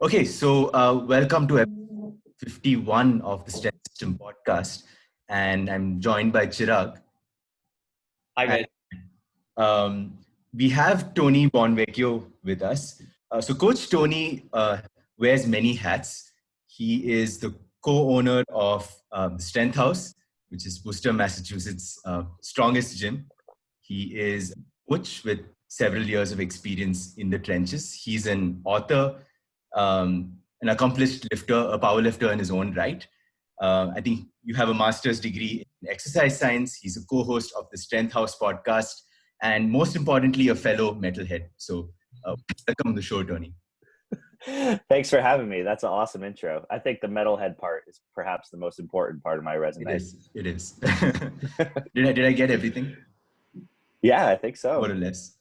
Okay, so welcome to episode 51 of the Strength System podcast. And I'm joined by Chirag. Hi And guys. we have Tony Bonvechio with us. So, Coach Tony wears many hats. He is the co owner of the Strength House, which is Worcester, Massachusetts' strongest gym. He is a coach with several years of experience in the trenches. He's an author, an accomplished lifter, a power lifter in his own right. I think you have a master's degree in exercise science. He's a co-host of the Strength House podcast, and most importantly, a fellow metalhead. So welcome to the show, Tony. Thanks for having me. That's an awesome intro. I think the metalhead part is perhaps the most important part of my resume. It is. Did I get everything? Yeah, I think so. More or less.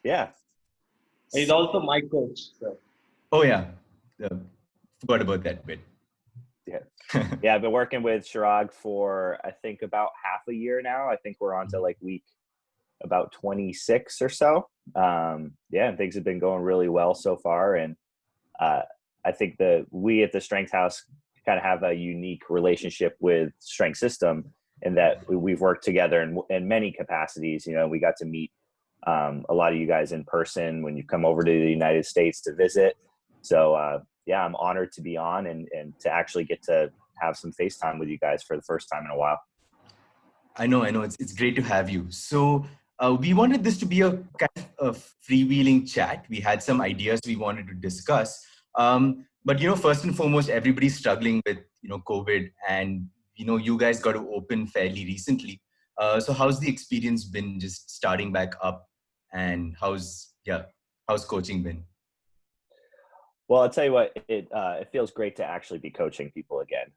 Yeah. He's also my coach. So. Oh yeah, forgot about that bit. Yeah, I've been working with Chirag for I think about half a year now. I think we're on to like week about 26 or so. Yeah, things have been going really well so far, and I think that we at the Strength House kind of have a unique relationship with Strength System in that we've worked together in many capacities. You know, we got to meet a lot of you guys in person when you come over to the United States to visit. So yeah, I'm honored to be on and to actually get to have some FaceTime with you guys for the first time in a while. I know. It's great to have you. So we wanted this to be a kind of freewheeling chat. We had some ideas we wanted to discuss. But, first and foremost, everybody's struggling with, COVID, and, you guys got to open fairly recently. So how's the experience been just starting back up, and how's coaching been? Well, I'll tell you what, it feels great to actually be coaching people again.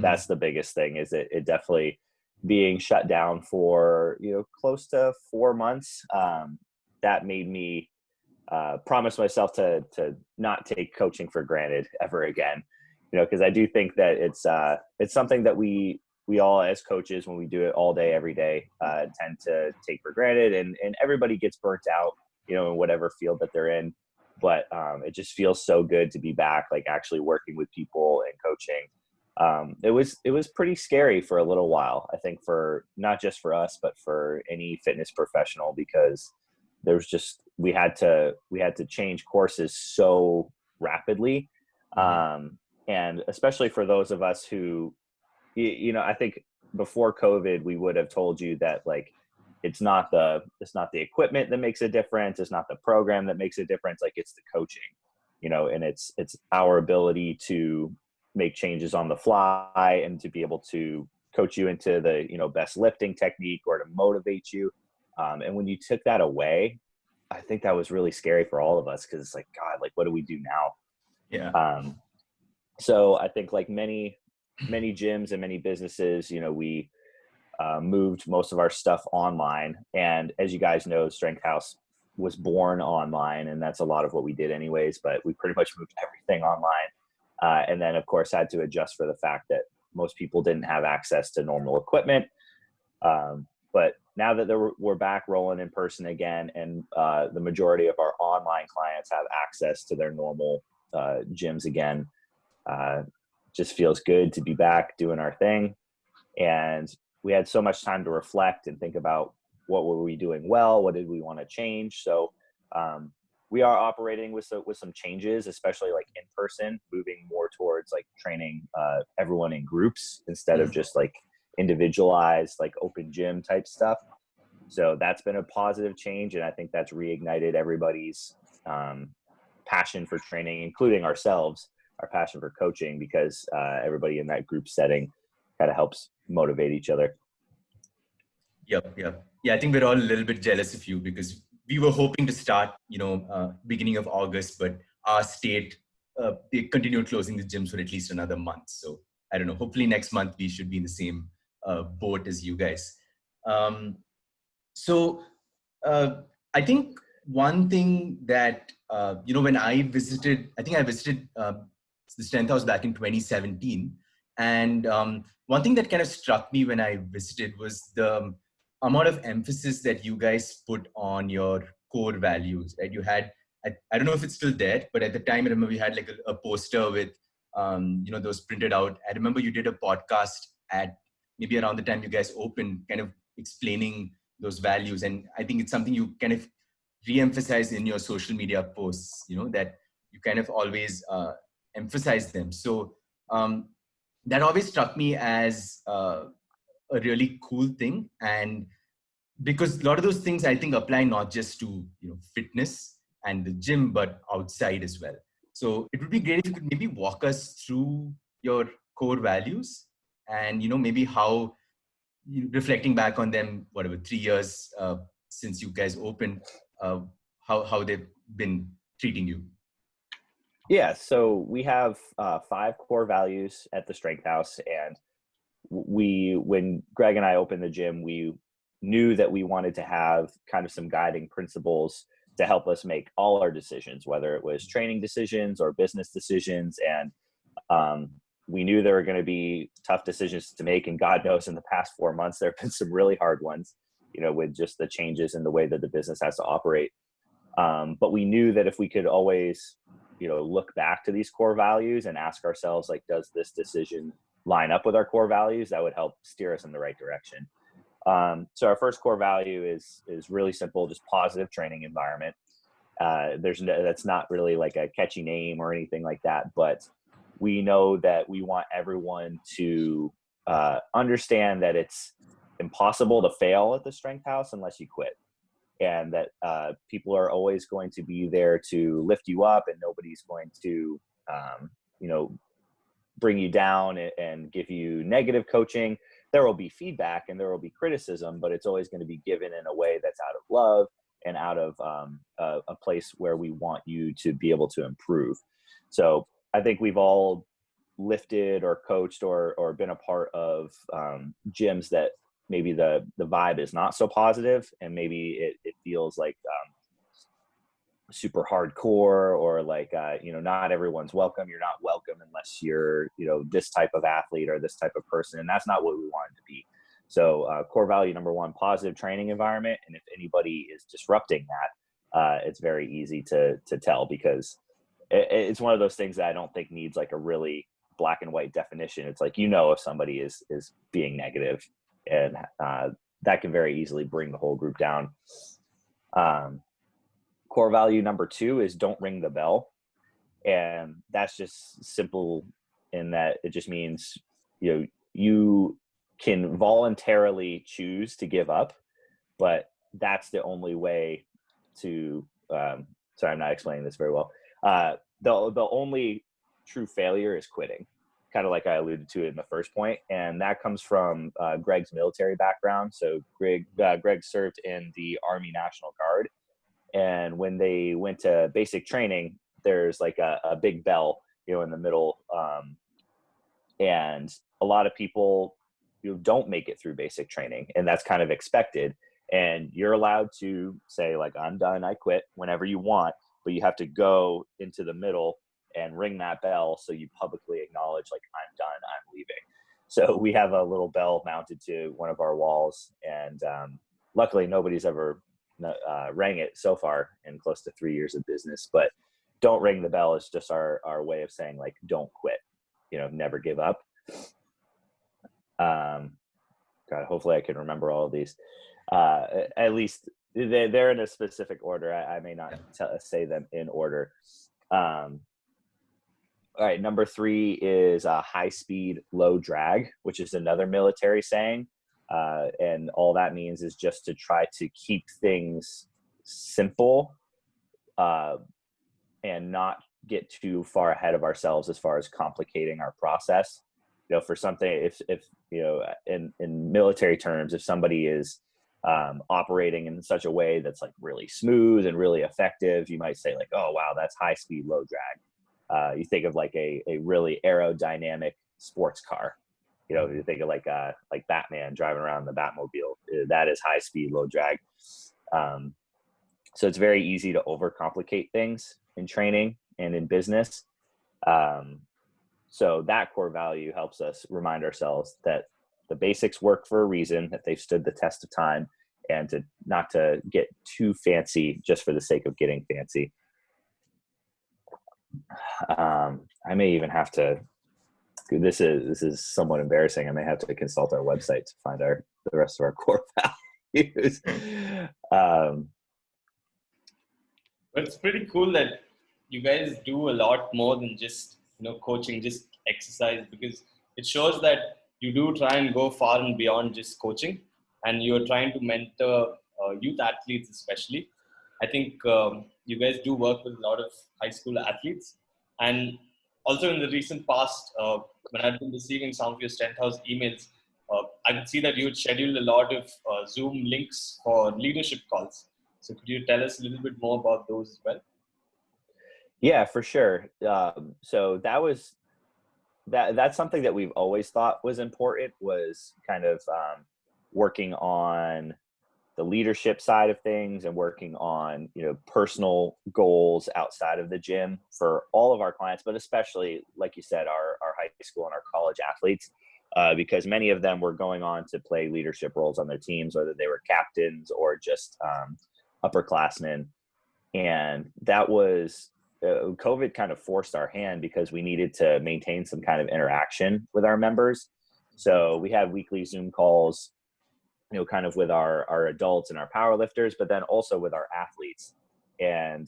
That's the biggest thing, is it definitely being shut down for, close to 4 months. That made me promise myself to not take coaching for granted ever again, because I do think that it's something that we all as coaches, when we do it all day, every day, tend to take for granted, and everybody gets burnt out, in whatever field that they're in. But it just feels so good to be back, like actually working with people and coaching. It was pretty scary for a little while, I think, for not just for us, but for any fitness professional, because there was just, we had to change courses so rapidly. And especially for those of us who, I think before COVID, we would have told you that, like, it's not the equipment that makes a difference. It's not the program that makes a difference. Like, it's the coaching, and it's our ability to make changes on the fly and to be able to coach you into the, best lifting technique, or to motivate you. And when you took that away, I think that was really scary for all of us, because it's like, God, like, what do we do now? Yeah. So I think, like many gyms and many businesses, we moved most of our stuff online. And as you guys know, Strength House was born online, and that's a lot of what we did anyways, but we pretty much moved everything online. And then, of course, had to adjust for the fact that most people didn't have access to normal equipment. But now that we're back rolling in person again, and the majority of our online clients have access to their normal gyms again, just feels good to be back doing our thing. And we had so much time to reflect and think about what were we doing well, what did we want to change. So we are operating with some changes, especially like in person, moving more towards like training everyone in groups instead of just like individualized, like open gym type stuff. So that's been a positive change, and I think that's reignited everybody's passion for training, including ourselves, our passion for coaching, because everybody in that group setting kind of helps motivate each other. Yep. Yeah, I think we're all a little bit jealous of you, because we were hoping to start, beginning of August, but our state, they continued closing the gyms for at least another month. So I don't know, hopefully next month we should be in the same boat as you guys. So I think one thing that, when I visited the Strength House back in 2017. And one thing that kind of struck me when I visited was the amount of emphasis that you guys put on your core values, right? You had I don't know if it's still there, but at the time, I remember we had like a poster with, those printed out. I remember you did a podcast at maybe around the time you guys opened, kind of explaining those values. And I think it's something you kind of re-emphasize in your social media posts, that you kind of always emphasize them. So that always struck me as a really cool thing. And because a lot of those things I think apply not just to fitness and the gym, but outside as well. So it would be great if you could maybe walk us through your core values and maybe how, reflecting back on them, whatever 3 years since you guys opened, how they've been treating you. Yeah, so we have 5 core values at the Strength House, and when Greg and I opened the gym, we knew that we wanted to have kind of some guiding principles to help us make all our decisions, whether it was training decisions or business decisions. And we knew there were going to be tough decisions to make. And God knows in the past 4 months, there have been some really hard ones, with just the changes in the way that the business has to operate. But we knew that if we could always, look back to these core values and ask ourselves, like, does this decision line up with our core values? That would help steer us in the right direction. So our first core value is really simple, just positive training environment. That's not really like a catchy name or anything like that, but we know that we want everyone to understand that it's impossible to fail at the Strength House unless you quit. And that people are always going to be there to lift you up, and nobody's going to, bring you down and give you negative coaching. There will be feedback and there will be criticism, but it's always going to be given in a way that's out of love and out of a place where we want you to be able to improve. So I think we've all lifted or coached or been a part of gyms that maybe the vibe is not so positive, and maybe it feels like super hardcore, or like not everyone's welcome. You're not welcome unless you're this type of athlete or this type of person, and that's not what we want it to be. So core value number 1, positive training environment. And if anybody is disrupting that, it's very easy to tell, because it's one of those things that I don't think needs like a really black and white definition. It's like, if somebody is being negative, and that can very easily bring the whole group down. Core value number 2 is don't ring the bell. And that's just simple in that it just means, you can voluntarily choose to give up, but that's the only way to, sorry, I'm not explaining this very well. The only true failure is quitting, kind of like I alluded to in the first point. And that comes from Greg's military background. So Greg served in the Army National Guard. And when they went to basic training, there's like a big bell, in the middle. And a lot of people don't make it through basic training, and that's kind of expected. And you're allowed to say, like, I'm done, I quit, whenever you want, but you have to go into the middle and ring that bell. So you publicly acknowledge, like, I'm done, I'm leaving. So we have a little bell mounted to one of our walls, and luckily nobody's ever rang it so far in close to 3 years of business. But don't ring the bell is just our way of saying, like, don't quit, never give up. God, hopefully I can remember all of these. At least they're in a specific order. I may not say them in order. All right, number 3 is high speed, low drag, which is another military saying. And all that means is just to try to keep things simple and not get too far ahead of ourselves as far as complicating our process. For something, if in military terms, if somebody is operating in such a way that's like really smooth and really effective, you might say, like, oh, wow, that's high speed, low drag. You think of like a really aerodynamic sports car. You think of like Batman driving around the Batmobile. That is high speed, low drag. So it's very easy to overcomplicate things in training and in business. So that core value helps us remind ourselves that the basics work for a reason, that they've stood the test of time, and not to get too fancy just for the sake of getting fancy. I may even have to, this is somewhat embarrassing. I may have to consult our website to find the rest of our core values. But it's pretty cool that you guys do a lot more than just, coaching, just exercise, because it shows that you do try and go far and beyond just coaching, and you're trying to mentor youth athletes especially. I think you guys do work with a lot of high school athletes, and also in the recent past, when I've been receiving some of your Strength House emails, I could see that you would schedule a lot of Zoom links for leadership calls. So could you tell us a little bit more about those as well? Yeah, for sure. So that's something that we've always thought was important, was kind of working on the leadership side of things and working on, personal goals outside of the gym for all of our clients, but especially, like you said, our high school and our college athletes, because many of them were going on to play leadership roles on their teams, whether they were captains or just upperclassmen. And that was, COVID kind of forced our hand because we needed to maintain some kind of interaction with our members. So we had weekly Zoom calls, kind of with our adults and our power lifters, but then also with our athletes. And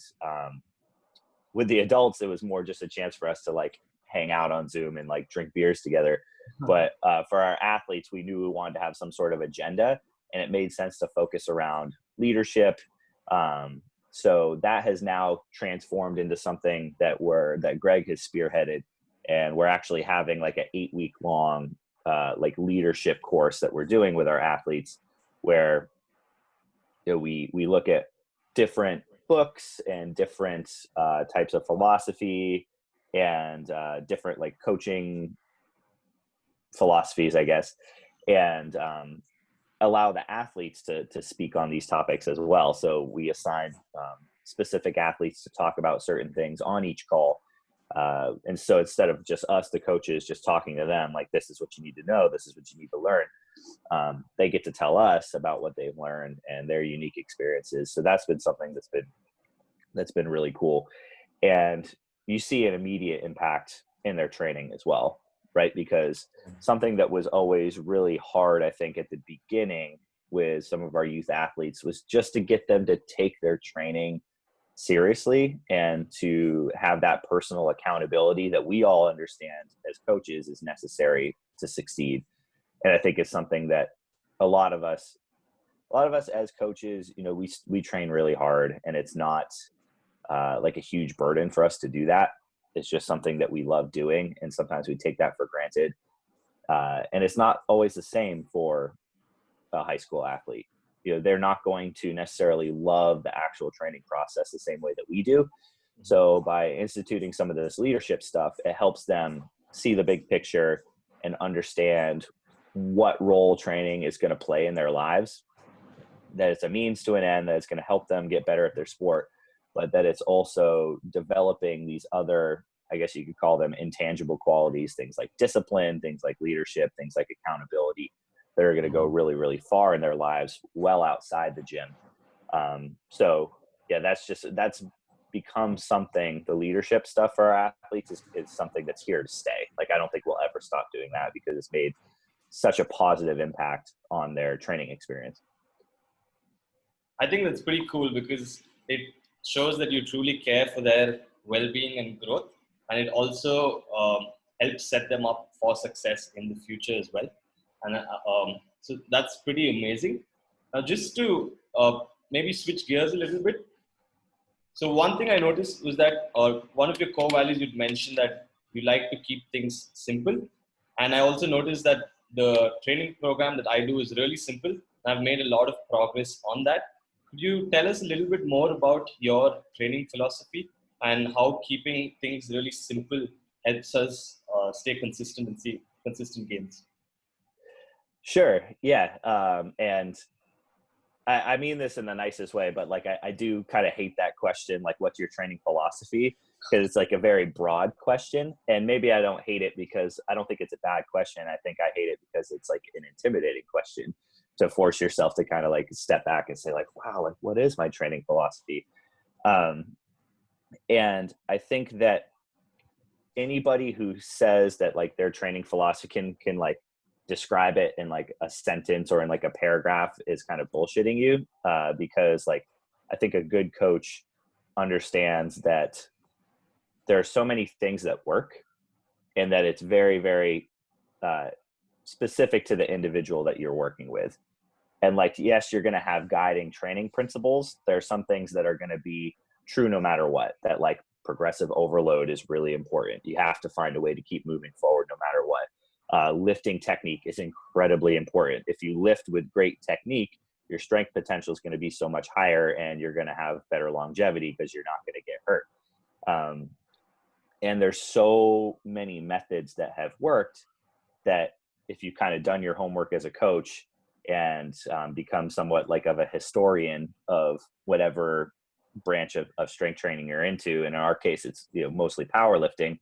with the adults, it was more just a chance for us to like hang out on Zoom and like drink beers together. But for our athletes, we knew we wanted to have some sort of agenda, and it made sense to focus around leadership. So that has now transformed into something that Greg has spearheaded, and we're actually having like an 8-week long like leadership course that we're doing with our athletes, where we look at different books and different types of philosophy and different like coaching philosophies, I guess, and allow the athletes to speak on these topics as well. So we assign specific athletes to talk about certain things on each call. And so instead of just us, the coaches, just talking to them, like, this is what you need to know, this is what you need to learn, they get to tell us about what they've learned and their unique experiences. So that's been something that's been really cool. And you see an immediate impact in their training as well, right? Because something that was always really hard, I think, at the beginning with some of our youth athletes was just to get them to take their training seriously and to have that personal accountability that we all understand as coaches is necessary to succeed. And I think it's something that a lot of us as coaches, we train really hard, and it's not like a huge burden for us to do that. It's just something that we love doing, and sometimes we take that for granted. And it's not always the same for a high school athlete. They're not going to necessarily love the actual training process the same way that we do. So by instituting some of this leadership stuff, it helps them see the big picture and understand what role training is going to play in their lives, that it's a means to an end, that it's going to help them get better at their sport, but that it's also developing these other, I guess you could call them intangible qualities, things like discipline, things like leadership, things like accountability, that are going to go really, really far in their lives, well outside the gym. So yeah, that's become something, the leadership stuff for our athletes is something that's here to stay. Like, I don't think we'll ever stop doing that because it's made such a positive impact on their training experience. I think that's pretty cool because it shows that you truly care for their well-being and growth, and it also helps set them up for success in the future as well. And so that's pretty amazing. Now, just to maybe switch gears a little bit. So one thing I noticed was that one of your core values, you'd mentioned that you like to keep things simple. And I also noticed that the training program that I do is really simple. I've made a lot of progress on that. Could you tell us a little bit more about your training philosophy and how keeping things really simple helps us stay consistent and see consistent gains? Sure. Yeah. And I mean this in the nicest way, but like, I do kind of hate that question. Like, what's your training philosophy? Because it's like a very broad question. And maybe I don't hate it because I don't think it's a bad question. I think I hate it because it's like an intimidating question to force yourself to kind of like step back and say like, wow, like, what is my training philosophy? And I think that anybody who says that like their training philosophy can like describe it in like a sentence or in like a paragraph is kind of bullshitting you, because like I think a good coach understands that there are so many things that work, and that it's very, very specific to the individual that you're working with. And like, yes, you're going to have guiding training principles. There are some things that are going to be true no matter what, that like progressive overload is really important. You have to find a way to keep moving forward no matter what. Lifting technique is incredibly important. If you lift with great technique, your strength potential is going to be so much higher, and you're going to have better longevity because you're not going to get hurt. And there's so many methods that have worked that if you've kind of done your homework as a coach and become somewhat like of a historian of whatever branch of strength training you're into, and in our case, it's, you know, mostly powerlifting,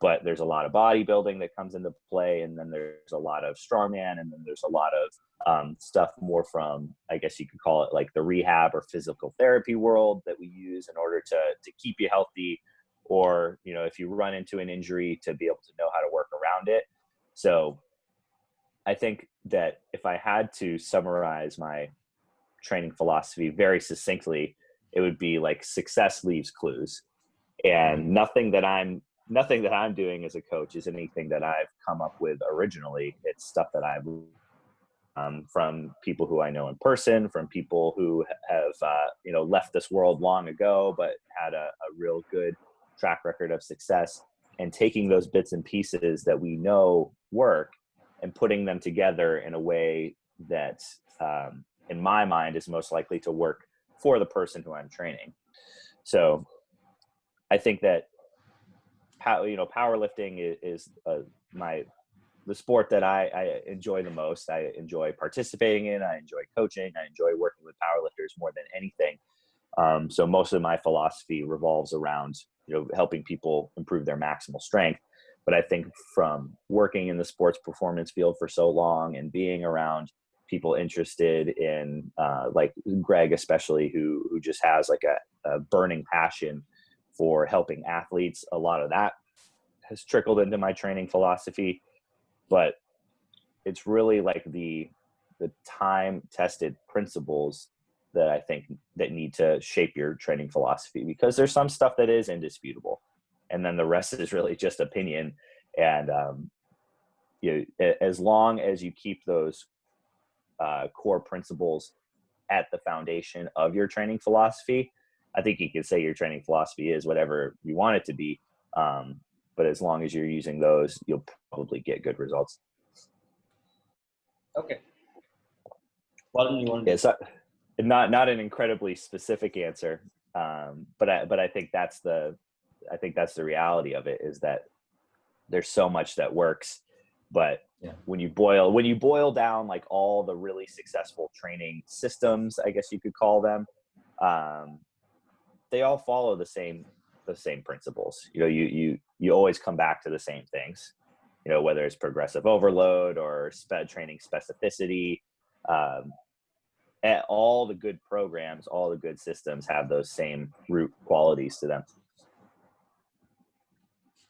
but there's a lot of bodybuilding that comes into play. And then there's a lot of strongman. And then there's a lot of stuff more from, I guess you could call it like the rehab or physical therapy world that we use in order to keep you healthy, or, you know, if you run into an injury, to be able to know how to work around it. So I think that if I had to summarize my training philosophy very succinctly, it would be like success leaves clues. And nothing that I'm doing as a coach is anything that I've come up with originally. It's stuff that I've from people who I know in person, from people who have you know, left this world long ago but had a real good track record of success, and taking those bits and pieces that we know work and putting them together in a way that in my mind is most likely to work for the person who I'm training. So I think that powerlifting is the sport that I enjoy the most. I enjoy participating in, I enjoy coaching, I enjoy working with powerlifters more than anything. So most of my philosophy revolves around, you know, helping people improve their maximal strength. But I think from working in the sports performance field for so long and being around people interested in, like Greg, especially, who just has like a burning passion for helping athletes, a lot of that has trickled into my training philosophy. But it's really like the time-tested principles that I think that need to shape your training philosophy, because there's some stuff that is indisputable, and then the rest is really just opinion. And you know, as long as you keep those core principles at the foundation of your training philosophy, I think you could say your training philosophy is whatever you want it to be. But as long as you're using those, you'll probably get good results. Okay. Well, you want to... It's not an incredibly specific answer, but I think that's the reality of it, is that there's so much that works. But yeah, when you boil down like all the really successful training systems, I guess you could call them, they all follow the same principles. You know, you always come back to the same things, you know, whether it's progressive overload or training specificity. All the good programs, all the good systems have those same root qualities to them.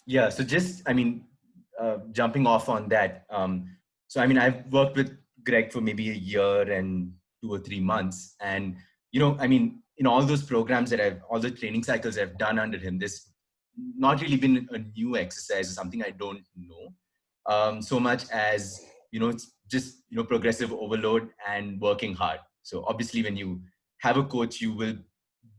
Yeah. So just, I mean, jumping off on that. So, I mean, I've worked with Greg for maybe a year and 2 or 3 months. And, you know, I mean, in all those programs all the training cycles I've done under him, this not really been a new exercise or something I don't know so much as, you know, it's just, you know, progressive overload and working hard. So obviously when you have a coach, you will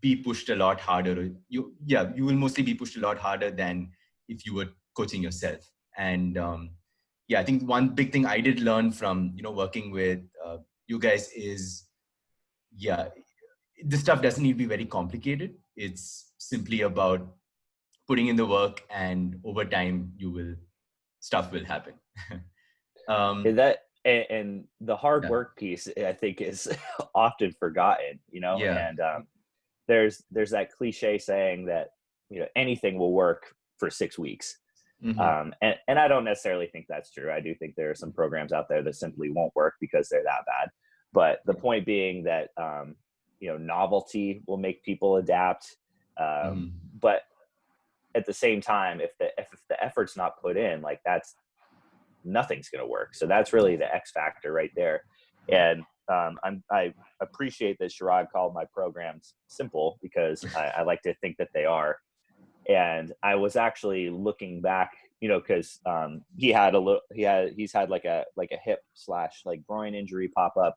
be pushed a lot harder. You will mostly be pushed a lot harder than if you were coaching yourself. And I think one big thing I did learn from, you know, working with you guys is, this stuff doesn't need to be very complicated. It's simply about putting in the work, and over time stuff will happen. And the hard work piece, I think, is often forgotten, you know. Yeah. And there's that cliche saying that, you know, anything will work for 6 weeks. Mm-hmm. And I don't necessarily think that's true. I do think there are some programs out there that simply won't work because they're that bad. But the point being that, you know, novelty will make people adapt. But at the same time, if the effort's not put in, like nothing's going to work. So that's really the X factor right there. And I appreciate that Chirag called my programs simple, because I like to think that they are. And I was actually looking back, because he's had like a hip / like groin injury pop up,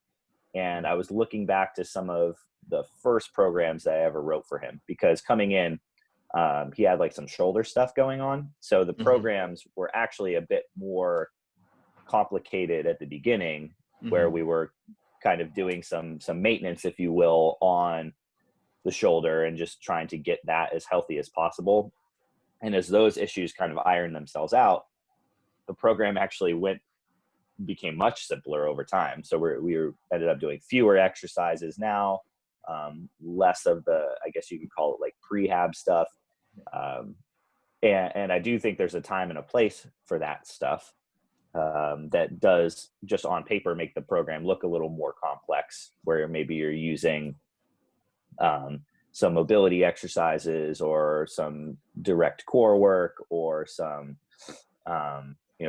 and I was looking back to some of the first programs that I ever wrote for him, because coming in, he had like some shoulder stuff going on. So the programs were actually a bit more complicated at the beginning, where we were kind of doing some maintenance, if you will, on the shoulder and just trying to get that as healthy as possible. And as those issues kind of iron themselves out, the program actually became much simpler over time. So we ended up doing fewer exercises now, less of the, I guess you could call it like prehab stuff. And I do think there's a time and a place for that stuff, that does just on paper make the program look a little more complex, where maybe you're using some mobility exercises or some direct core work or some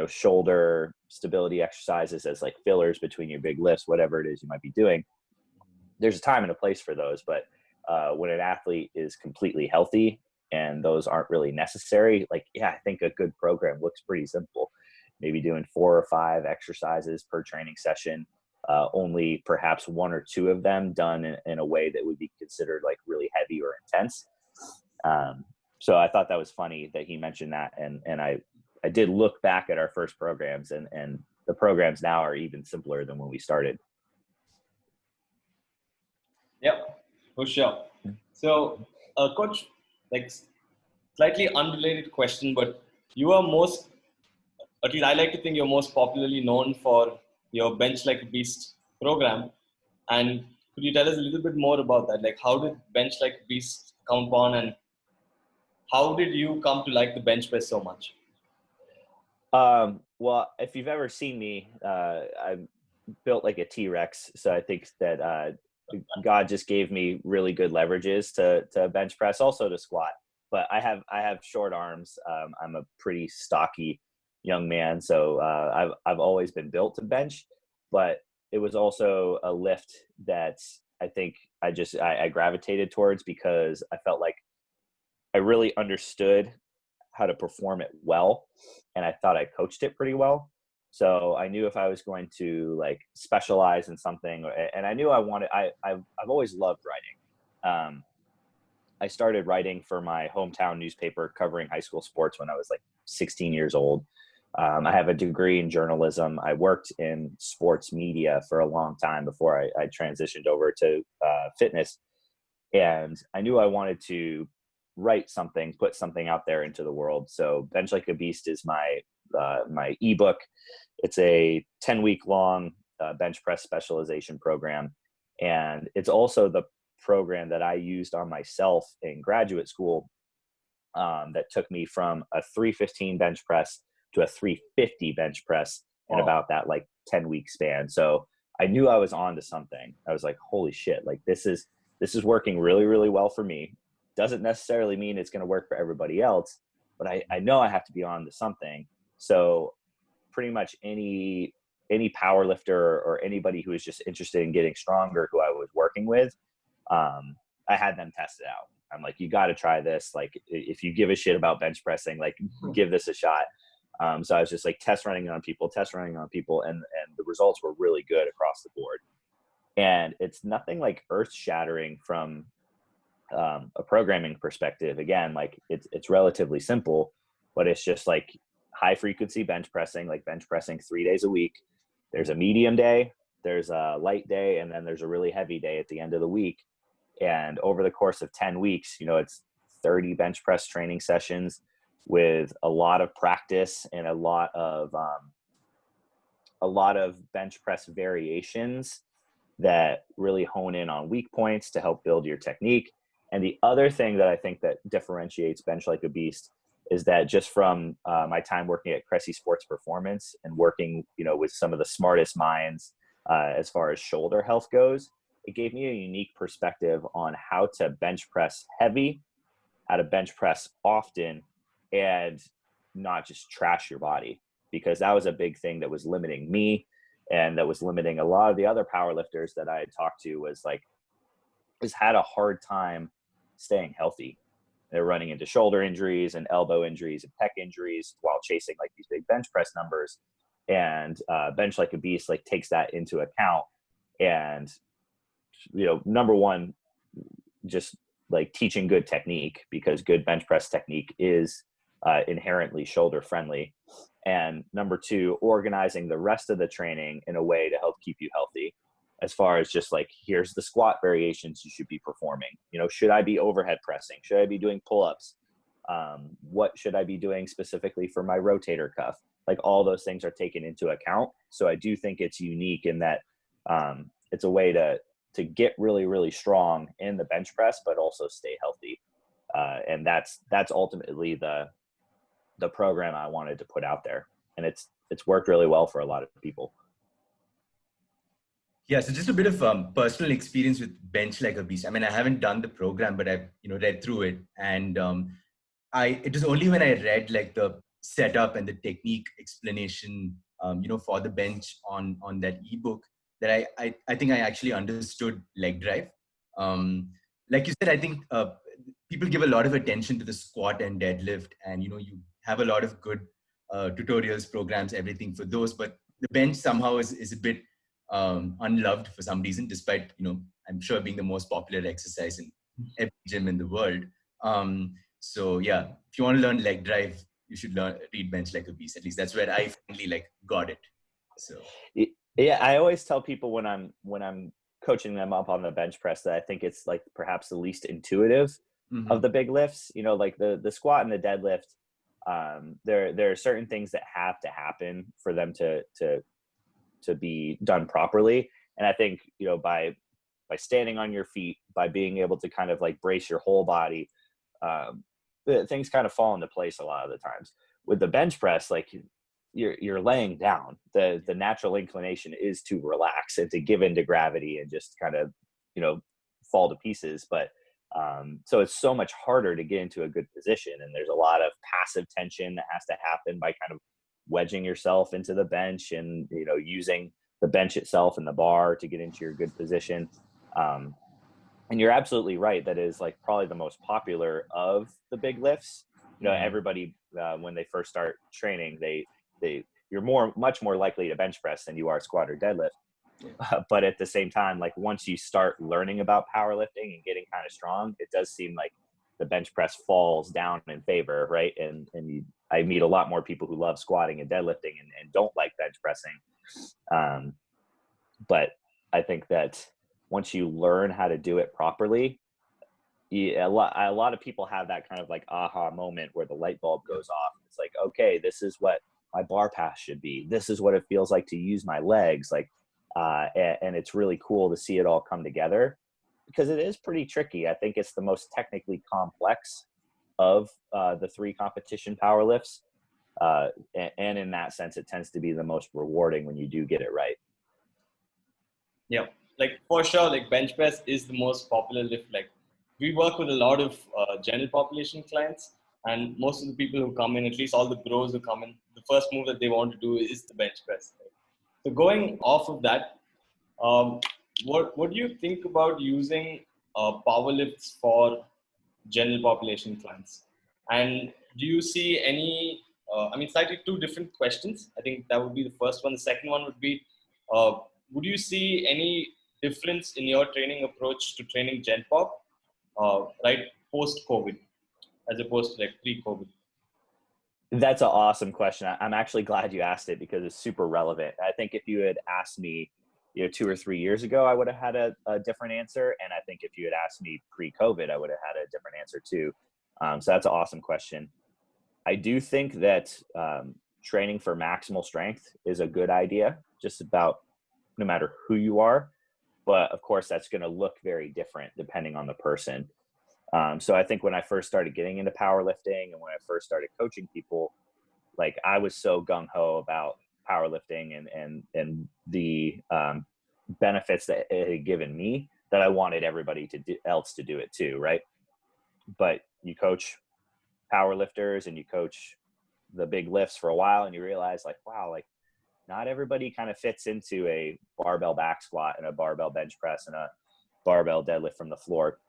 shoulder stability exercises as like fillers between your big lifts, whatever it is you might be doing. There's a time and a place for those, but when an athlete is completely healthy and those aren't really necessary, like, I think a good program looks pretty simple. Maybe doing 4 or 5 exercises per training session, only perhaps 1 or 2 of them done in a way that would be considered like really heavy or intense. So I thought that was funny that he mentioned that. And I did look back at our first programs, and the programs now are even simpler than when we started. Yep, for sure. So, Coach, like slightly unrelated question, but you are at least I like to think you're most popularly known for your Bench Like a Beast program. And could you tell us a little bit more about that? Like, how did Bench Like a Beast come upon, and how did you come to like the bench press so much? Well, if you've ever seen me, I'm built like a T-Rex. So I think that God just gave me really good leverages to bench press, also to squat. But I have short arms. I'm a pretty stocky young man, so I've always been built to bench. But it was also a lift that I think I gravitated towards, because I felt like I really understood how to perform it well, and I thought I coached it pretty well. So I knew if I was going to like specialize in something, and I knew I've always loved writing. I started writing for my hometown newspaper covering high school sports when I was like 16 years old. I have a degree in journalism. I worked in sports media for a long time before I transitioned over to fitness. And I knew I wanted to write something, put something out there into the world. So Bench Like a Beast is my ebook. It's a 10-week long bench press specialization program. And it's also the program that I used on myself in graduate school, that took me from a 315 bench press to a 350 bench press in about that like 10-week span. So I knew I was on to something. I was like, holy shit, like this is working really, really well for me. Doesn't necessarily mean it's going to work for everybody else, but I know I have to be on to something. So pretty much any power lifter or anybody who is just interested in getting stronger who I was working with, I had them test it out. I'm like, you got to try this. Like, if you give a shit about bench pressing, like give this a shot. So I was just like test running on people, and the results were really good across the board. And it's nothing like earth shattering from a programming perspective. Again, like it's relatively simple, but it's just like high frequency bench pressing, like bench pressing 3 days a week. There's a medium day, there's a light day, and then there's a really heavy day at the end of the week. And over the course of 10 weeks, it's 30 bench press training sessions with a lot of practice and a lot of bench press variations that really hone in on weak points to help build your technique. And the other thing that I think that differentiates Bench Like a Beast is that just from my time working at Cressy Sports Performance and working, with some of the smartest minds as far as shoulder health goes, it gave me a unique perspective on how to bench press heavy, how to bench press often, and not just trash your body, because that was a big thing that was limiting me, and that was limiting a lot of the other powerlifters that I had talked to, was like, has had a hard time staying healthy. They're running into shoulder injuries and elbow injuries and pec injuries while chasing like these big bench press numbers. And Bench Like a Beast like takes that into account. And, you know, number one, just like teaching good technique, because good bench press technique is inherently shoulder friendly. And number two, organizing the rest of the training in a way to help keep you healthy, as far as just like, here's the squat variations you should be performing. You know, should I be overhead pressing? Should I be doing pull-ups? What should I be doing specifically for my rotator cuff? Like, all those things are taken into account. So I do think it's unique in that it's a way to get really, really strong in the bench press, but also stay healthy. And that's ultimately the program I wanted to put out there. And it's worked really well for a lot of people. Yeah, so just a bit of personal experience with Bench Like a Beast. I mean, I haven't done the program, but I've read through it, and it was only when I read like the setup and the technique explanation, for the bench on that ebook, that I think I actually understood leg drive. Like you said, I think people give a lot of attention to the squat and deadlift, and you have a lot of good tutorials, programs, everything for those, but the bench somehow is a bit unloved for some reason, despite I'm sure being the most popular exercise in every gym in the world. So yeah, if you want to learn leg drive, you should read Bench Like a Beast. At least that's where I finally got it. So yeah, I always tell people when I'm coaching them up on the bench press that I think it's like perhaps the least intuitive of the big lifts. Like the squat and the deadlift. There are certain things that have to happen for them to be done properly. And I think, by standing on your feet, by being able to kind of like brace your whole body, things kind of fall into place a lot of the times. With the bench press, like you're laying down, the natural inclination is to relax and to give into gravity and just kind of, fall to pieces. But so it's so much harder to get into a good position. And there's a lot of passive tension that has to happen by kind of wedging yourself into the bench and, using the bench itself and the bar to get into your good position. And you're absolutely right. That is like probably the most popular of the big lifts. Everybody, when they first start training, you're much more likely to bench press than you are squat or deadlift. But at the same time, like once you start learning about powerlifting and getting kind of strong, it does seem like the bench press falls down in favor, right? And I meet a lot more people who love squatting and deadlifting and don't like bench pressing. But I think that once you learn how to do it properly, a lot of people have that kind of like aha moment where the light bulb goes off. It's like, okay, this is what my bar pass should be. This is what it feels like to use my legs. Like, and it's really cool to see it all come together, because it is pretty tricky. I think it's the most technically complex of the three competition power lifts. And in that sense, it tends to be the most rewarding when you do get it right. Yeah, like for sure, like bench press is the most popular lift. Like we work with a lot of general population clients, and most of the people who come in, at least all the bros who come in, the first move that they want to do is the bench press. Right? So going off of that, what do you think about using power lifts for general population clients? And do you see any, slightly two different questions. I think that would be the first one. The second one would be, would you see any difference in your training approach to training Gen Pop, right, post-COVID, as opposed to like pre-COVID? That's an awesome question. I'm actually glad you asked it, because it's super relevant. I think if you had asked me, 2 or 3 years ago, I would have had a different answer. And I think if you had asked me pre-COVID, I would have had a different answer too. So that's an awesome question. I do think that training for maximal strength is a good idea, just about no matter who you are. But of course, that's going to look very different depending on the person. So I think when I first started getting into powerlifting and when I first started coaching people, like I was so gung-ho about powerlifting and the benefits that it had given me, that I wanted everybody else to do it too, right? But you coach power lifters and you coach the big lifts for a while, and you realize like, wow, like not everybody kind of fits into a barbell back squat and a barbell bench press and a barbell deadlift from the floor.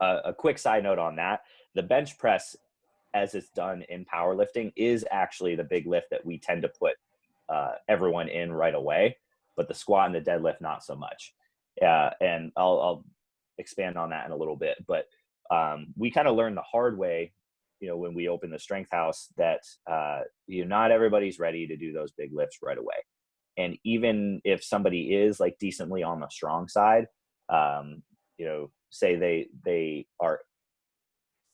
A quick side note on that, the bench press as it's done in powerlifting is actually the big lift that we tend to put everyone in right away, but the squat and the deadlift, not so much. And I'll expand on that in a little bit, but we kind of learned the hard way, you know, when we opened the strength house that, you know, not everybody's ready to do those big lifts right away. And even if somebody is like decently on the strong side, you know, say they are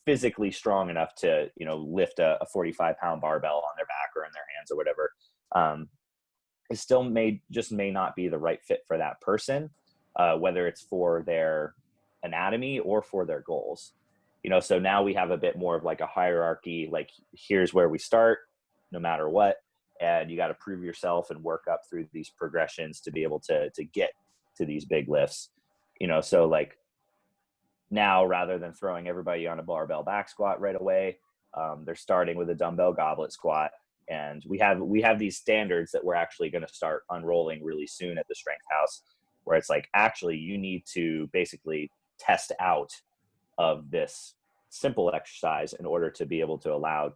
physically strong enough to, you know, lift a 45-pound barbell on their back or in their hands or whatever, it still may not be the right fit for that person, whether it's for their anatomy or for their goals. You know, so now we have a bit more of like a hierarchy, like here's where we start no matter what, and you got to prove yourself and work up through these progressions to be able to get to these big lifts. You know, so like now, rather than throwing everybody on a barbell back squat right away, they're starting with a dumbbell goblet squat. And we have these standards that we're actually going to start unrolling really soon at the strength house, where it's like, actually, you need to basically test out of this simple exercise in order to be able to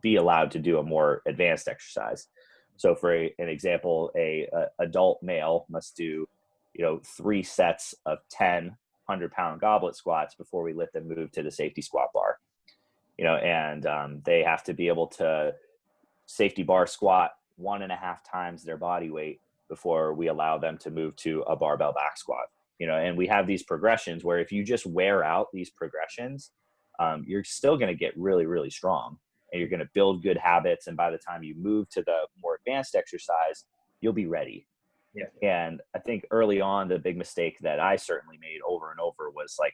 be allowed to do a more advanced exercise. So for an example, a adult male must do, you know, 3 sets of 10 100-pound goblet squats before we let them move to the safety squat bar, you know, and they have to be able to safety bar squat 1.5 times their body weight before we allow them to move to a barbell back squat, you know. And we have these progressions where if you just wear out these progressions, you're still going to get really, really strong, and you're going to build good habits. And by the time you move to the more advanced exercise, you'll be ready. Yeah. And I think early on, the big mistake that I certainly made over and over was like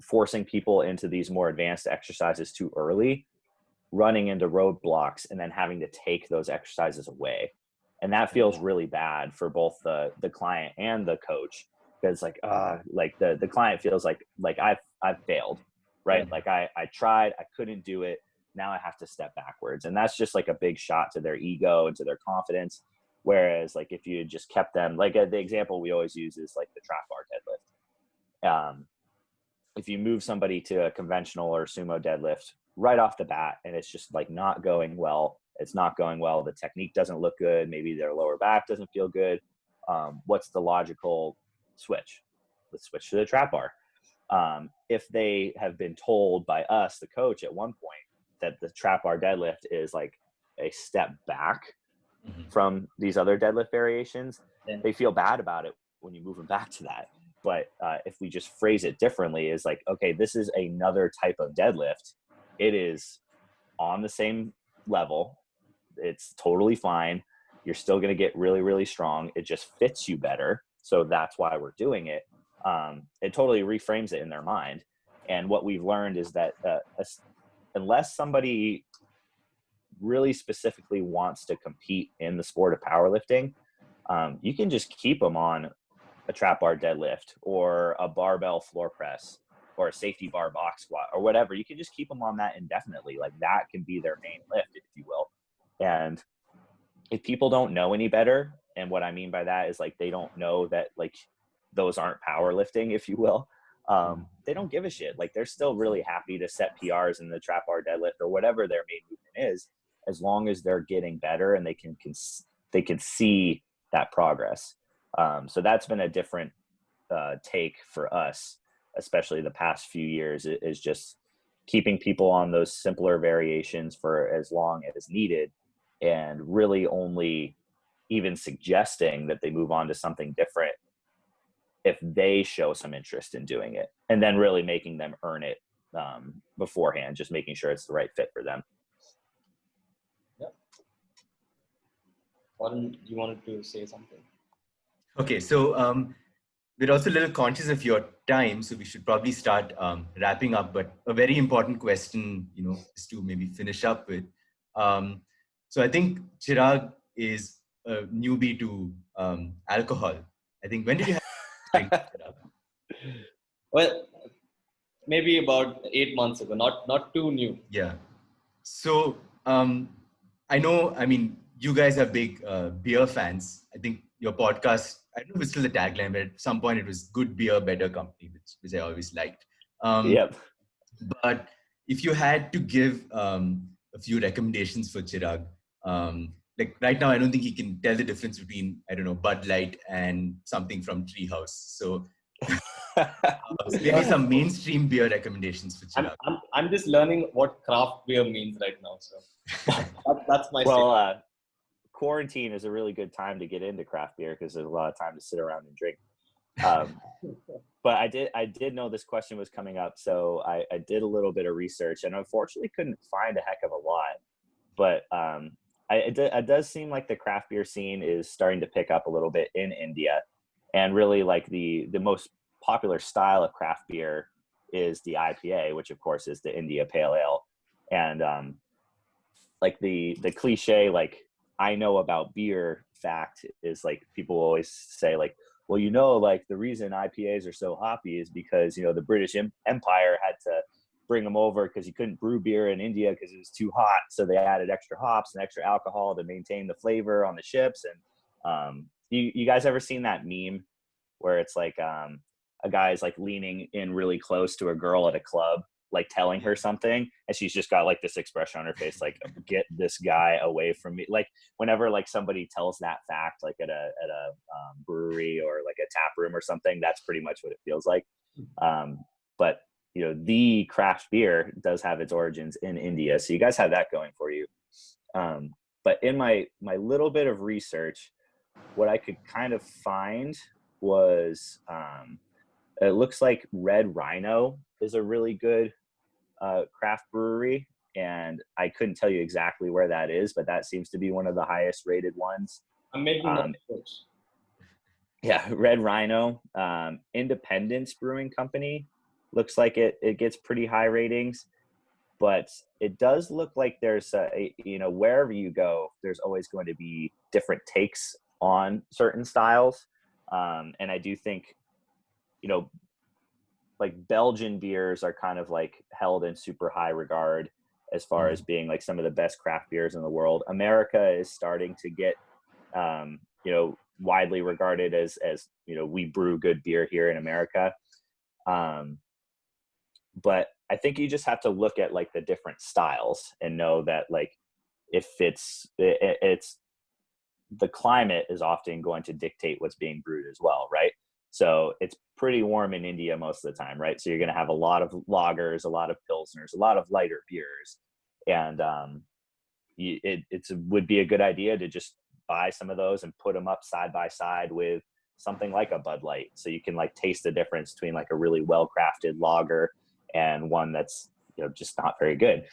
forcing people into these more advanced exercises too early, running into roadblocks, and then having to take those exercises away. And that feels really bad for both the client and the coach, because like the client feels like I've failed, right? Yeah. Like I tried, I couldn't do it. Now I have to step backwards. And that's just like a big shot to their ego and to their confidence. Whereas like if you had just kept them, like the example we always use is like the trap bar deadlift. If you move somebody to a conventional or sumo deadlift right off the bat, and it's just like not going well, the technique doesn't look good, maybe their lower back doesn't feel good, what's the logical switch? Let's switch to the trap bar. If they have been told by us, the coach, at one point that the trap bar deadlift is like a step back from these other deadlift variations, they feel bad about it when you move them back to that. But if we just phrase it differently, is like, okay, this is another type of deadlift. It is on the same level. It's totally fine. You're still going to get really, really strong. It just fits you better. So that's why we're doing it. It totally reframes it in their mind. And what we've learned is that unless somebody really specifically wants to compete in the sport of powerlifting, you can just keep them on a trap bar deadlift or a barbell floor press or a safety bar box squat or whatever. You can just keep them on that indefinitely. Like that can be their main lift, if you will. And if people don't know any better, and what I mean by that is like they don't know that like those aren't powerlifting, if you will, they don't give a shit. Like they're still really happy to set PRs in the trap bar deadlift or whatever their main movement is, as long as they're getting better and they can see that progress. So that's been a different take for us, especially the past few years, is just keeping people on those simpler variations for as long as needed, and really only even suggesting that they move on to something different if they show some interest in doing it, and then really making them earn it beforehand, just making sure it's the right fit for them. Yeah. Warren, you wanted to say something? Okay, so we're also a little conscious of your time, so we should probably start wrapping up. But a very important question, you know, is to maybe finish up with. So I think Chirag is a newbie to alcohol. I think, when did you have drink, Chirag? Well, maybe about 8 months ago. Not too new. Yeah. So I know. I mean, you guys are big beer fans. I think your podcast. I don't know if it's still the tagline, but at some point it was "Good beer, better company," which I always liked. Yep. But if you had to give a few recommendations for Chirag, like right now, I don't think he can tell the difference between, I don't know, Bud Light and something from Treehouse. So maybe some mainstream beer recommendations for Chirag. I'm just learning what craft beer means right now. So that's my Well, quarantine is a really good time to get into craft beer because there's a lot of time to sit around and drink. But I did know this question was coming up, so I did a little bit of research, and unfortunately couldn't find a heck of a lot. But it does seem like the craft beer scene is starting to pick up a little bit in India, and really like the most popular style of craft beer is the IPA, which of course is the India Pale Ale, and like the cliche like I know about beer fact is like people always say like, well, like the reason IPAs are so hoppy is because, the British Empire had to bring them over because you couldn't brew beer in India because it was too hot. So they added extra hops and extra alcohol to maintain the flavor on the ships. And you guys ever seen that meme where it's like a guy's like leaning in really close to a girl at a club, like telling her something, and she's just got like this expression on her face, like, get this guy away from me. Like whenever like somebody tells that fact, like at a brewery or like a tap room or something, that's pretty much what it feels like. But the craft beer does have its origins in India. So you guys have that going for you. But in my little bit of research, what I could kind of find was, it looks like Red Rhino is a really good craft brewery, and I couldn't tell you exactly where that is, but that seems to be one of the highest rated ones. I'm making notes. Yeah, Red Rhino, Independence Brewing Company, looks like it gets pretty high ratings, but it does look like there's wherever you go, there's always going to be different takes on certain styles, and I do think like Belgian beers are kind of like held in super high regard as far as being like some of the best craft beers in the world. America is starting to get, widely regarded as we brew good beer here in America. But I think you just have to look at like the different styles and know that like if it's the climate is often going to dictate what's being brewed as well, right? So it's pretty warm in India most of the time, right? So you're going to have a lot of lagers, a lot of pilsners, a lot of lighter beers. And it would be a good idea to just buy some of those and put them up side by side with something like a Bud Light. So you can like taste the difference between like a really well-crafted lager and one that's, just not very good.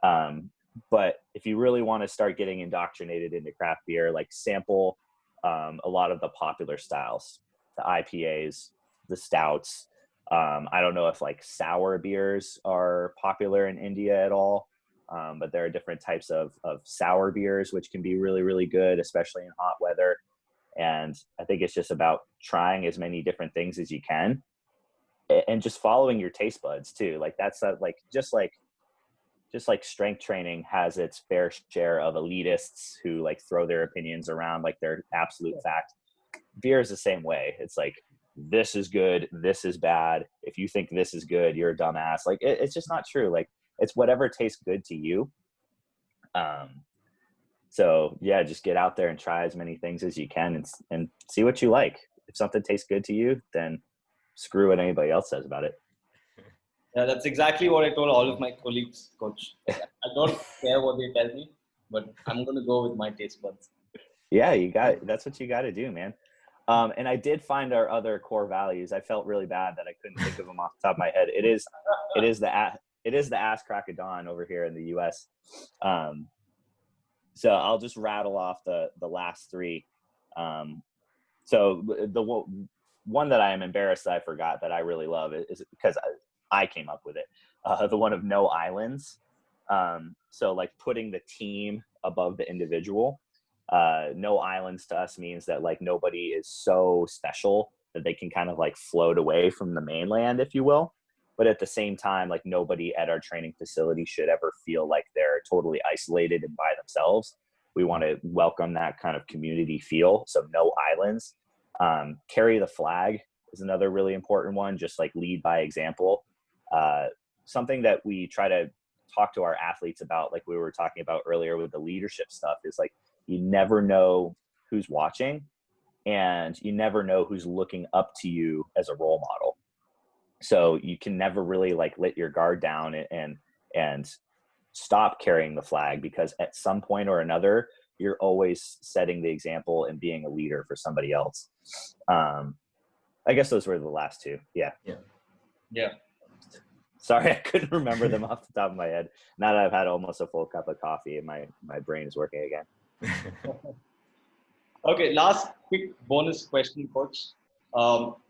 But if you really want to start getting indoctrinated into craft beer, like sample a lot of the popular styles, the IPAs, the stouts. I don't know if like sour beers are popular in India at all, but there are different types of sour beers, which can be really, really good, especially in hot weather. And I think it's just about trying as many different things as you can and just following your taste buds too. Like that's just like strength training has its fair share of elitists who like throw their opinions around like they're absolute fact. Beer is the same way. It's like, this is good, this is bad. If you think this is good, you're a dumbass. Like it's just not true. Like it's whatever tastes good to you. So yeah, just get out there and try as many things as you can and see what you like. If something tastes good to you, then screw what anybody else says about it. Yeah, that's exactly what I told all of my colleagues, coach. I don't care what they tell me, but I'm going to go with my taste buds. Yeah, that's what you got to do, man. And I did find our other core values. I felt really bad that I couldn't think of them off the top of my head. It is the ass crack of dawn over here in the US. So I'll just rattle off the last three. So the one that I am embarrassed that I forgot that I really love is because I came up with it. The one of no islands. So like putting the team above the individual. No islands to us means that like nobody is so special that they can kind of like float away from the mainland, if you will. but at the same time, like nobody at our training facility should ever feel like they're totally isolated and by themselves. We want to welcome that kind of community feel. So no islands. Carry the flag is another really important one. Just like lead by example. Something that we try to talk to our athletes about, like we were talking about earlier with the leadership stuff, is like, you never know who's watching and you never know who's looking up to you as a role model. So you can never really like let your guard down and stop carrying the flag, because at some point or another, you're always setting the example and being a leader for somebody else. I guess those were the last two. Yeah. Sorry, I couldn't remember them off the top of my head. Now that I've had almost a full cup of coffee and my brain is working again. Okay, last quick bonus question, coach.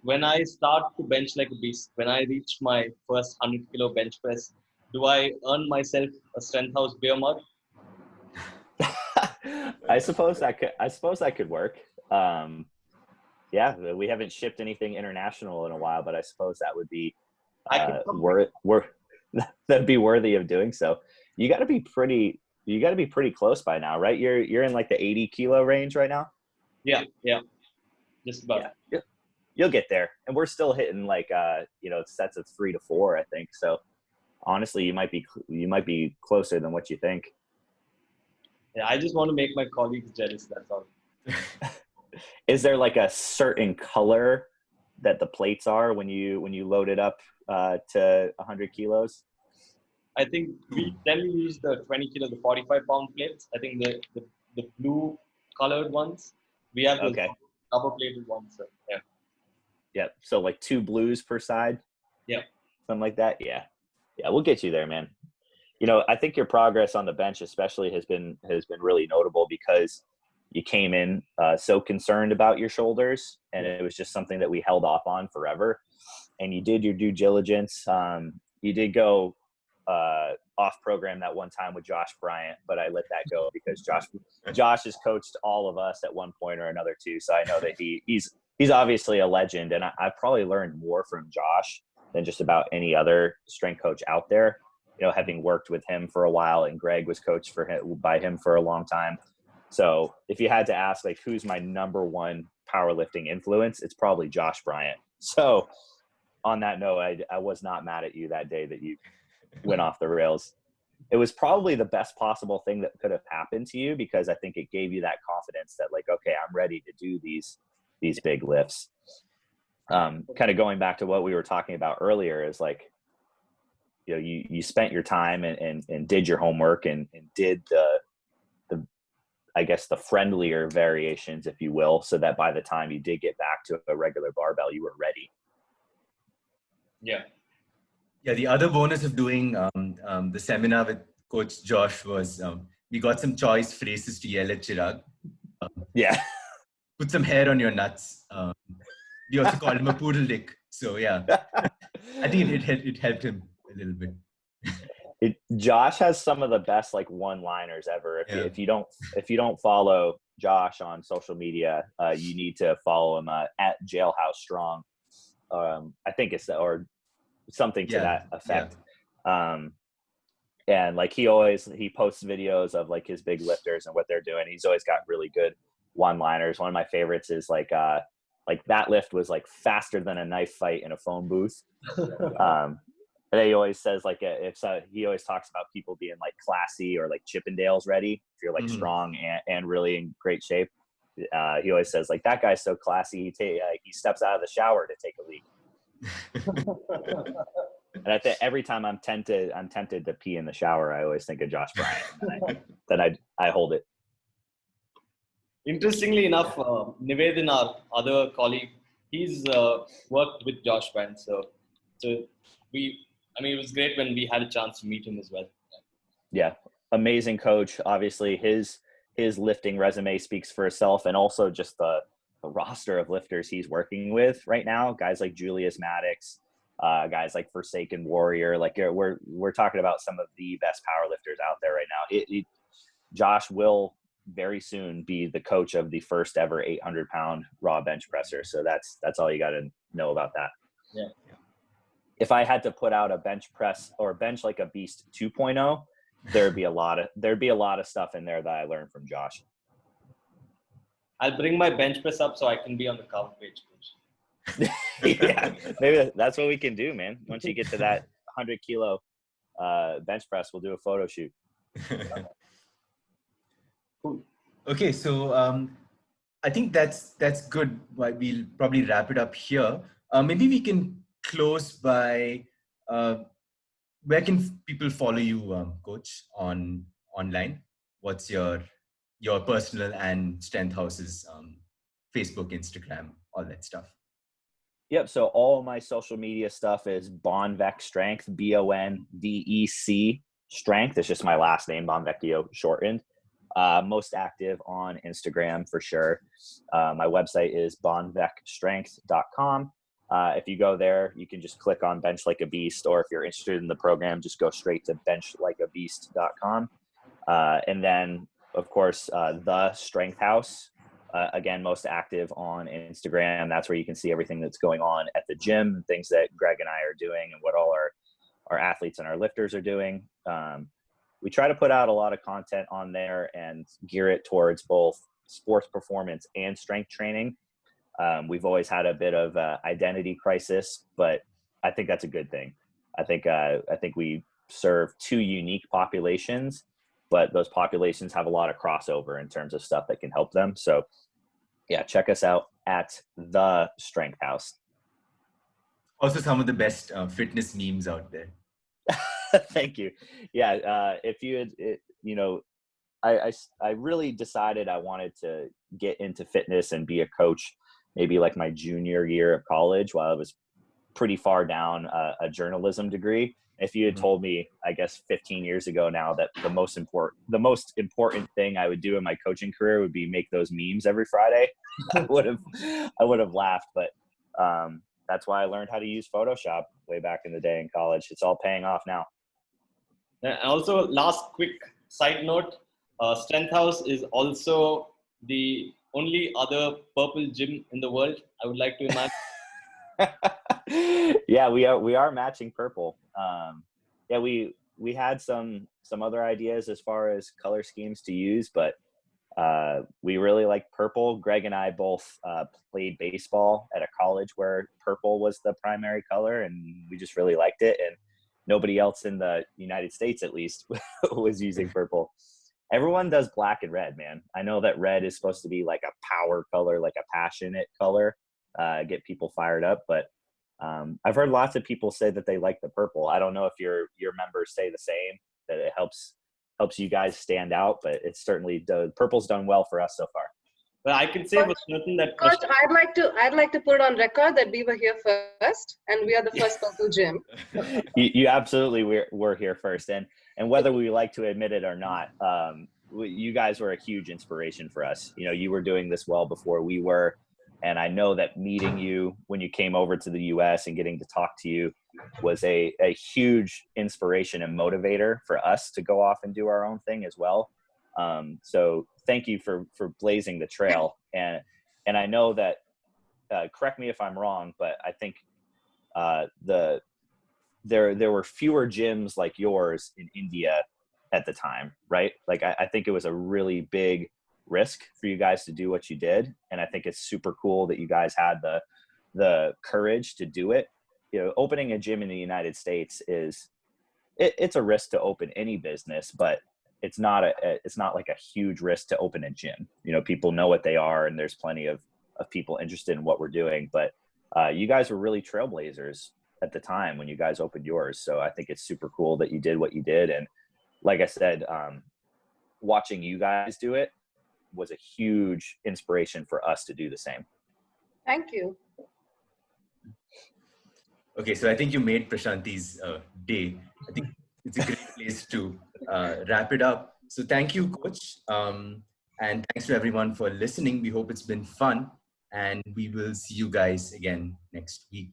When I start to bench like a beast, when I reach my first 100-kilo bench press, do I earn myself a Strength House beer mug? I suppose that could work. Yeah, we haven't shipped anything international in a while, but I suppose that would be that'd be worthy of doing so. You got to be pretty close by now, right? You're in like the 80-kilo range right now. Yeah, just about. Yeah. You'll get there, and we're still hitting like sets of 3 to 4, I think. So honestly, you might be closer than what you think. Yeah, I just want to make my colleagues jealous. That's all. Is there like a certain color that the plates are when you load it up to 100 kilos? I think we use the 20 kilo, the 45-pound plates. I think the blue colored ones. We have the double plated ones. So, yeah. Yeah. So like 2 blues per side. Yeah. Something like that. Yeah. Yeah. We'll get you there, man. I think your progress on the bench especially has been really notable, because you came in so concerned about your shoulders, and it was just something that we held off on forever. And you did your due diligence. You did go off program that one time with Josh Bryant, but I let that go because Josh has coached all of us at one point or another too. So I know that he's obviously a legend, and I probably learned more from Josh than just about any other strength coach out there. Having worked with him for a while, and Greg was coached by him for a long time. So if you had to ask, like, who's my number one powerlifting influence, it's probably Josh Bryant. So on that note, I was not mad at you that day that you went off the rails. It was probably the best possible thing that could have happened to you, because I think it gave you that confidence that, like, okay, I'm ready to do these big lifts. Kind of going back to what we were talking about earlier is like, you spent your time and did your homework and did the I guess the friendlier variations, if you will, so that by the time you did get back to a regular barbell, you were ready. Yeah. Yeah. The other bonus of doing the seminar with Coach Josh was we got some choice phrases to yell at Chirag. Yeah. Put some hair on your nuts. We also called him a poodle dick. So yeah, I think it helped him a little bit. Josh has some of the best like one-liners ever. If you don't follow Josh on social media, you need to follow him at Jailhouse Strong. I think it's or something to that effect. Yeah. And like he posts videos of like his big lifters and what they're doing. He's always got really good one-liners. One of my favorites is like that lift was like faster than a knife fight in a phone booth. And he always says like he always talks about people being like classy or like Chippendales ready. If you're like strong and really in great shape, he always says like that guy's so classy. He steps out of the shower to take a leak. And I think every time I'm tempted to pee in the shower, I always think of Josh Bryant. And then I hold it. Interestingly enough, Nivedin, our other colleague, he's worked with Josh Bryant. So it was great when we had a chance to meet him as well. Yeah. Amazing coach. Obviously his lifting resume speaks for itself, and also just the roster of lifters he's working with right now. Guys like Julius Maddox, guys like Forsaken Warrior. Like we're talking about some of the best powerlifters out there right now. Josh will very soon be the coach of the first ever 800-pound raw bench presser. So that's all you got to know about that. Yeah. if I had to put out a bench press or Bench Like a Beast 2.0, there'd be a lot of stuff in there that I learned from Josh. I'll bring my bench press up so I can be on the cover page. Yeah, maybe that's what we can do, man. Once you get to that 100 kilo bench press, we'll do a photo shoot. Cool. Okay, so I think that's good. We'll probably wrap it up here. Maybe we can close by where can people follow you, Coach, online? What's your personal and Strength House's Facebook, Instagram, all that stuff? Yep. So all my social media stuff is Bonvec Strength, BONVEC Strength. It's just my last name, Bonvechio shortened. Most active on Instagram for sure. My website is bonvecstrength.com. If you go there, you can just click on Bench Like a Beast, or if you're interested in the program, just go straight to BenchLikeABeast.com. And then, of course, the Strength House. Again, most active on Instagram. That's where you can see everything that's going on at the gym, things that Greg and I are doing, and what all our athletes and our lifters are doing. We try to put out a lot of content on there and gear it towards both sports performance and strength training. We've always had a bit of identity crisis, but I think that's a good thing. I think we serve two unique populations, but those populations have a lot of crossover in terms of stuff that can help them. So yeah, check us out at the Strength House. Also, some of the best fitness memes out there. Thank you. Yeah. If you had, I really decided I wanted to get into fitness and be a coach, maybe like my junior year of college, while I was pretty far down a journalism degree. If you had told me, I guess 15 years ago now, that the most important thing I would do in my coaching career would be make those memes every Friday, I would have laughed. But that's why I learned how to use Photoshop way back in the day in college. It's all paying off now. And also, last quick side note, Strength House is also the only other purple gym in the world, I would like to imagine. Yeah, we are matching purple. Yeah, we had some other ideas as far as color schemes to use, but we really like purple. Greg and I both played baseball at a college where purple was the primary color, and we just really liked it. And nobody else in the United States, at least, was using purple. Everyone does black and red, man. I know that red is supposed to be like a power color, like a passionate color, get people fired up. But I've heard lots of people say that they like the purple. I don't know if your members say the same, that it helps you guys stand out, but it's certainly purple's done well for us so far. But I can say for certain that Coach, I'd like to put it on record that we were here first, and we are the first purple gym. You absolutely were here first, and whether we like to admit it or not, you guys were a huge inspiration for us. You were doing this well before we were, and I know that meeting you when you came over to the U.S. and getting to talk to you was a huge inspiration and motivator for us to go off and do our own thing as well. So thank you for blazing the trail. And I know that, correct me if I'm wrong, but I think there were fewer gyms like yours in India at the time, right? Like I think it was a really big risk for you guys to do what you did. And I think it's super cool that you guys had the courage to do it. Opening a gym in the United States it's a risk to open any business, but it's not like a huge risk to open a gym. People know what they are, and there's plenty of people interested in what we're doing. But you guys were really trailblazers at the time when you guys opened yours. So I think it's super cool that you did what you did. And like I said, watching you guys do it was a huge inspiration for us to do the same. Thank you. Okay, so I think you made Prashanti's day. I think it's a great place to wrap it up. So thank you, Coach. And thanks to everyone for listening. We hope it's been fun. And we will see you guys again next week.